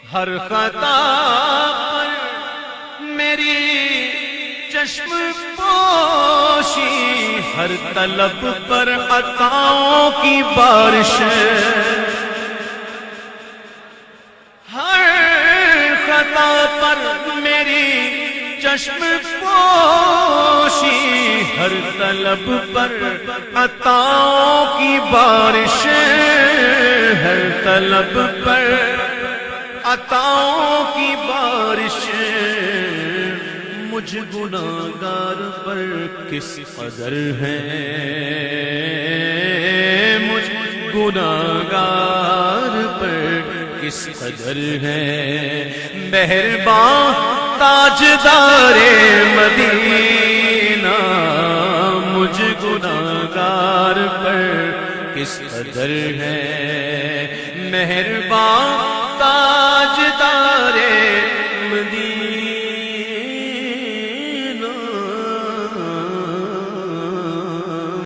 ہر خطا پر میری چشم پوشی، ہر طلب پر عطاؤں کی بارش، ہر خطا پر میری چشم پوشی، ہر طلب پر عطاؤں کی بارش، ہر طلب پر عطاؤں کی بارش، مجھ گناہگار پر کس قدر ہے، مجھ گناہگار پر کس قدر ہے، مہرباں تاجدار مدینہ، مجھ گناہگار پر کس قدر ہے، مہرباں